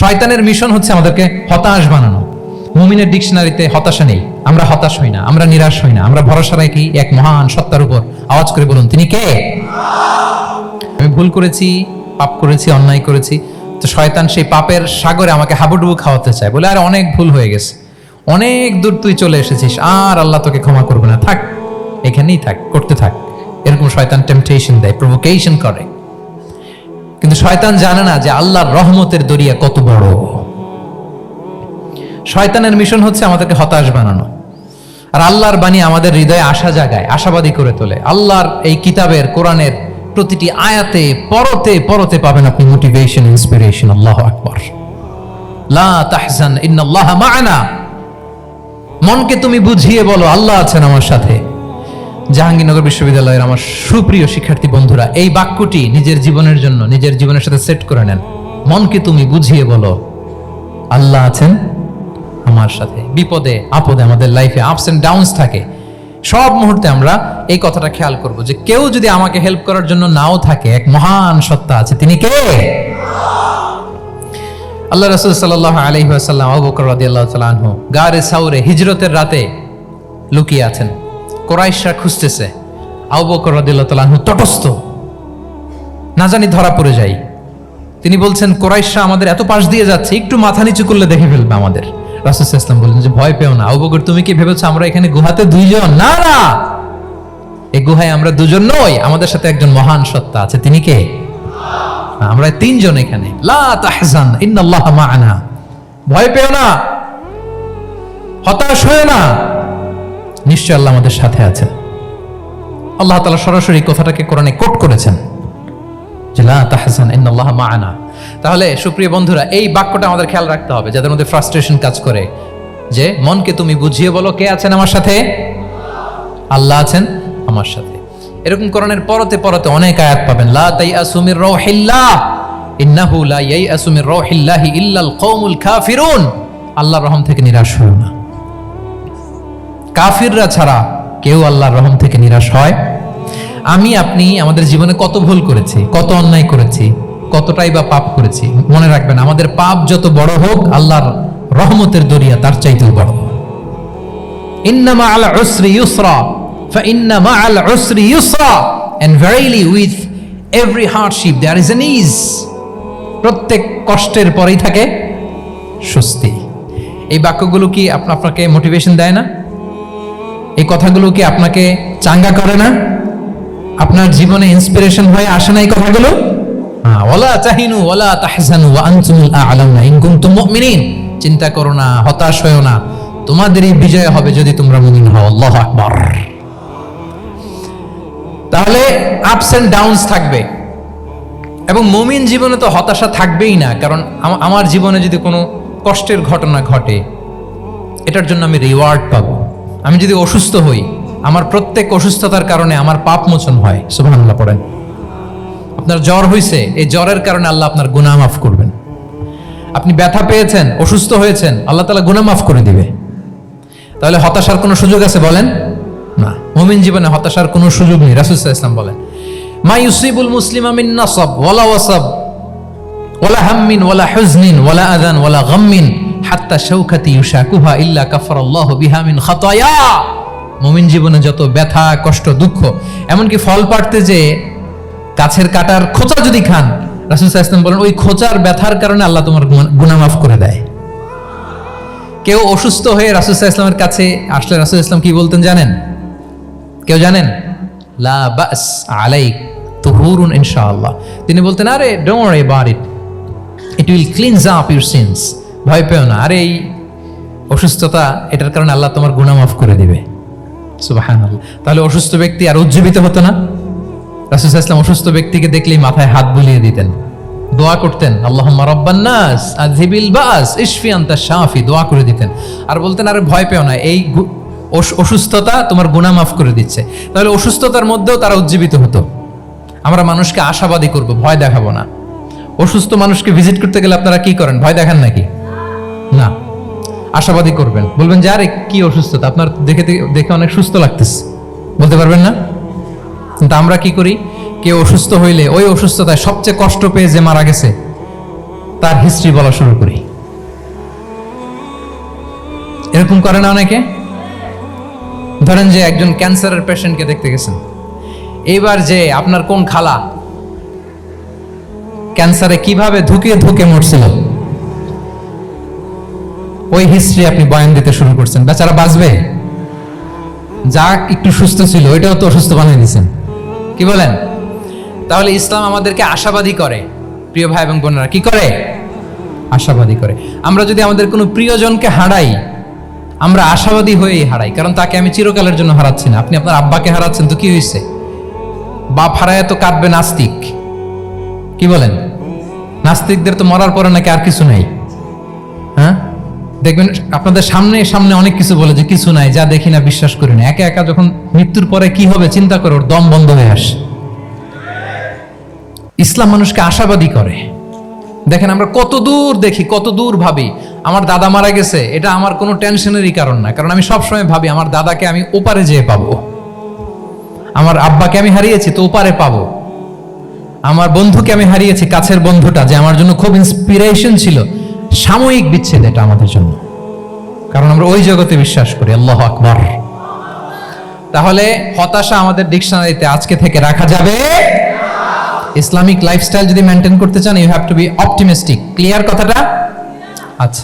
শয়তানের মিশন হচ্ছে আমাদেরকে হতাশ বানানো। মুমিনের ডিকশনারিতে হতাশা নেই, আমরা হতাশ হই না, আমরা নিরাশ হই না, আমরা ভরসা রাখি এক মহান সত্তার উপর। আওয়াজ করে বলুন, তিনি কে? আমি ভুল করেছি, পাপ করেছি, অন্যায় করেছি, তো শয়তান সেই পাপের সাগরে আমাকে হাবুডুবু খাওয়াতে চায়, বলে আর অনেক ভুল হয়ে গেছে, অনেক দূর তুই চলে এসেছিস, আর আল্লাহ তোকে ক্ষমা করবে না, থাক এখানেই থাক, করতে থাক। এরকম শয়তান টেম্পটেশন দেয়, প্রভোকেশন করে। কিন্তু শয়তান জানে না যে আল্লাহর রহমতের দরিয়া কত বড়। শয়তানের মিশন হচ্ছে আমাদেরকে হতাশ বানানো, আর আল্লাহর বাণী আমাদের হৃদয়ে আশা জাগায়, আশাবাদী করে তোলে। আল্লাহর এই কিতাবের, কোরআনের প্রতিটি আয়াতে পরতে পরতে পাবেন আপনি মোটিভেশন, ইন্সপিরেশন। আল্লাহু আকবার। লা তাহজান ইন্নাল্লাহা মা'ানা। মনকে তুমি বুঝিয়ে বলো আল্লাহ আছেন আমার সাথে। জাহাঙ্গীরনগর বিশ্ববিদ্যালয়ের আমার সুপ্রিয় শিক্ষার্থী বন্ধুরা, এই বাক্যটি নিজের জীবনের জন্য, নিজের জীবনের সাথে সেট করে নেন। মনকে তুমি বুঝিয়ে বলো আল্লাহ আছেন আমার সাথে। বিপদে আপদে, আমাদের লাইফে আপস এন্ড ডাউনস থাকে, সব মুহূর্তে আমরা এই কথাটা খেয়াল করব যে কেউ যদি আমাকে হেল্প করার জন্য নাও থাকে, এক মহান সত্তা আছে, তিনি কে? আল্লাহ রাসূল সাল্লাল্লাহু আলাইহি ওয়াসাল্লাম, আবু বকর রাদিয়াল্লাহু তাআলা আনহু গারে সাউরে হিজরতের রাতে লুকিয়ে আছেন। কুরাইশরা খুঁজতেছে, আবু বকর রাদিয়াল্লাহু তাআলা আনহু তটস্থ, না জানি ধরা পড়ে যাই। তিনি বলছেন, কুরাইশরা আমাদের এত পাশ দিয়ে যাচ্ছে, একটু মাথা নিচু করলে দেখে ফেলবে আমাদের। রাসূল সাল্লাল্লাহু আলাইহি ওয়াসাল্লাম বললেন যে ভয় পেও না আবু বকর, তুমি কি ভেবেছো আমরা এখানে গুহাতে দুইজন? না না, এই গুহায় আমরা দুজন নই, আমাদের সাথে একজন মহান সত্তা আছে, তিনি কে? আমরা তিনজন এখানে। লা তাহজান ইন্নাল্লাহা মা'ানা। ভয় পেও না, হতাশ হয়ো না, নিশ্চয় আল্লাহ আমাদের সাথে আছেন। আল্লাহ তাআলা সরাসরি কথাটাকে কোরআনে কোট করেছেন যে লা তাহজান ইন্নাল্লাহা মা'ানা। তাহলে সুপ্রিয় বন্ধুরা, এই বাক্যটা আমাদের খেয়াল রাখতে হবে, যাদের মধ্যে ফ্রাস্ট্রেশন কাজ করে, যে মনকে তুমি বুঝিয়ে বলো কে আছেন আমার সাথে? আল্লাহ আছেন আমার সাথে। এরকম কোরআনের পরতে পরতে অনেক আয়াত পাবেন। লা তাইয়াসু মির রাউহিল্লাহ ইন্নাহু লা ইয়াইয়াসু মির রাউহিল্লাহি ইল্লাল কওমুল কাফিরুন। আল্লাহর রহম থেকে নিরাশ হও না। কাফিররা ছাড়া কেউ আল্লাহর রহম থেকে নিরাশ হয়? আমি আপনি আমাদের জীবনে কত ভুল করেছি, কত অন্যায় করেছি, কতটাই বা পাপ করেছি। মনে রাখবেন, আমাদের পাপ যত বড় হোক, আল্লাহর রহমতের দরিয়া তার চাইতেও বড়। ইন্না মা'আল উসরি ইউসরা ফাইন্না মা'আল উসরি ইউসরা, and verily with every hardship there is an ease. প্রত্যেক কষ্টের পরেই থাকে স্বস্তি। এই বাক্যগুলো কি আপনাকে মোটিভেশন দেয় না? এই কথাগুলো কি আপনাকে চাঙ্গা করে না? আপনার জীবনে ইন্সপিরেশন হয়ে আসে না এই কথাগুলো? ওয়ালা তাহিনু ওয়ালা তাহজানু ওয়া আনতুমুল আ'লাউনা ইন কুনতুম মুমিনিন। চিন্তা করো না, হতাশ হয়ো না, তোমাদেরই বিজয় হবে যদি তোমরা মুমিন হও। আল্লাহু আকবার। তাহলে আপস এন্ড ডাউনস থাকবে, এবং মুমিন জীবনে তো হতাশা থাকবেই না। কারণ আমার জীবনে যদি কোনো কষ্টের ঘটনা ঘটে, এটার জন্য আমি রিওয়ার্ড পাবো। আমি যদি অসুস্থ হই, আমার প্রত্যেক অসুস্থতার কারণে আমার পাপ মোচন হয়। সুবহানাল্লাহ পড়েন। আপনার জ্বর হয়েছে, এই জ্বরের কারণে আল্লাহ আপনার গুনাহ মাফ করবেন। আপনি ব্যথা পেয়েছেন, অসুস্থ হয়েছেন, আল্লাহ তাআলা গুনাহ মাফ করে দিবে। তাহলে হতাশার কোনো সুযোগ আছে বলেন? না, মুমিন জীবনে হতাশার কোনো সুযোগ নেই। রাসূল সাল্লাল্লাহু আলাইহি ওয়াসাল্লাম বলেন, মা ইউসিবুল মুসলিমা মিন নাসাব ওয়ালা ওয়াসাব ওয়ালা হাম্মিন ওয়ালা হুজনিন ওয়ালা আযান ওয়ালা গাম্মিন হাত্তা শাওকাতি ইউশাকুহা ইল্লা কাফারাল্লাহু বিহা মিন খাতায়া। মুমিন জীবনে যত ব্যথা, কষ্ট, দুঃখ, এমনকি ফল পাড়তে যে গাছের কাটার খোঁচা যদি খান, রাসূল সাল্লাল্লাহু আলাইহি ওয়াসাল্লাম বলেন ওই খোঁচার ব্যথার কারণে আল্লাহ তোমার গুনাহ মাফ করে দেয়। কেউ অসুস্থ হয়ে রাসূল সাল্লাল্লাহু আলাইহি ওয়াসাল্লামের কাছে আসলে রাসূল সাল্লাল্লাহু আলাইহি ওয়াসাল্লাম কি বলতেন জানেন? কেউ জানেন? লা বাস আলাইক তুহুরুন ইনশাআল্লাহ। তিনি বলতেন, আরে don't worry about it, it will cleanse up your scenes. ভয় পেও না, আরে এই অসুস্থতা, এটার কারণে আল্লাহ তোমার গুনাহ মাফ করে দিবে। সুবহানাল্লাহ। তাহলে অসুস্থ ব্যক্তি আর উজ্জীবিত হতো না? রাসূল সাল্লাল্লাহু আলাইহি ওয়াসাল্লাম অসুস্থ ব্যক্তিকে দেখলেই মাথায় হাত বুলিয়ে দিতেন, দোয়া করতেন, আল্লাহুম্মা রাব্বান নাস আযহিবিল বাস ইশফি আনতা শাফি, দোয়া করে দিতেন। আর বলতেন, আরে ভয় পেও না, এই অসুস্থতা তোমার গুনাহ মাফ করে দিচ্ছে। তাহলে অসুস্থতার মধ্যেও তারা উজ্জীবিত হতো। আমরা মানুষকে আশাবাদী করব, ভয় দেখাবো না। অসুস্থ মানুষকে ভিজিট করতে গেলে আপনারা কি করেন? ভয় দেখান নাকি? না, আশাবাদী করবেন, বলবেন যে আরে কি অসুস্থতা, আপনার দেখে অনেক সুস্থ লাগতেছে, বলতে পারবেন না? কিন্তু আমরা কি করি? কেউ অসুস্থ হইলে ওই অসুস্থতায় সবচেয়ে কষ্ট পেয়ে যে মারা গেছে, তার হিস্ট্রি বলা শুরু করি। এরকম করে না অনেকে? ধরেন যে একজন ক্যান্সারের পেশেন্টকে দেখতে গেছেন, এইবার যে আপনার কোন খালা ক্যান্সারে কিভাবে ধুকে ধুকে মরছিল, ওই হিস্ট্রি আপনি বয়ান দিতে শুরু করছেন। বেচারা বাঁচবে? যা একটু সুস্থ ছিল ওইটাও তো অসুস্থ বানিয়ে দিচ্ছেন। কি বলেন? তাহলে ইসলাম আমাদেরকে আশাবাদী করে। প্রিয় ভাই এবং বোনেরা, কি করে? আশাবাদী করে। আমরা যদি আমাদের কোনো প্রিয়জনকে হারাই, আমরা আশাবাদী হয়েই হারাই, কারণ তাকে আমি চিরকালের জন্য হারাচ্ছি না। আপনি আপনার আব্বাকে হারাচ্ছেন তো কি হয়েছে? বাপ হারায় তো কাঁদবে নাস্তিক। কি বলেন? নাস্তিকদের তো মরার পরে নাকি আর কিছু নাই। হ্যাঁ, দেখবেন আপনাদের সামনে সামনে অনেক কিছু বলে যে কিছু নাই, যা দেখি না বিশ্বাস করি না। একা একা যখন মৃত্যুর পরে কি হবে চিন্তা করে ওর দম বন্ধ হয়ে আসে। ইসলাম মানুষকে আশাবাদী করে। দেখেন আমরা কত দূর দেখি, কত দূর ভাবি। আমার দাদা মারা গেছে, এটা আমার কোনো টেনশনেরই কারণ না, কারণ আমি সবসময় ভাবি আমার দাদাকে আমি ওপারে যেয়ে পাবো। আমার আব্বাকে আমি হারিয়েছি তো ওপারে পাবো। আমার বন্ধুকে আমি হারিয়েছি, কাছের বন্ধুটা যে আমার জন্য খুব ইন্সপিরেশন ছিল, সাময়িক বিচ্ছেদ এটা আমাদের জন্য, কারণ আমরা ওই জগতে বিশ্বাস করি। আল্লাহু আকবার। তাহলে হতাশা আমাদের ডিকশনারিতে আজকে থেকে রাখা যাবে। ইসলামিক লাইফস্টাইল যদি মেনটেন করতে চান, you have to be optimistic. Clear কথাটা? আচ্ছা।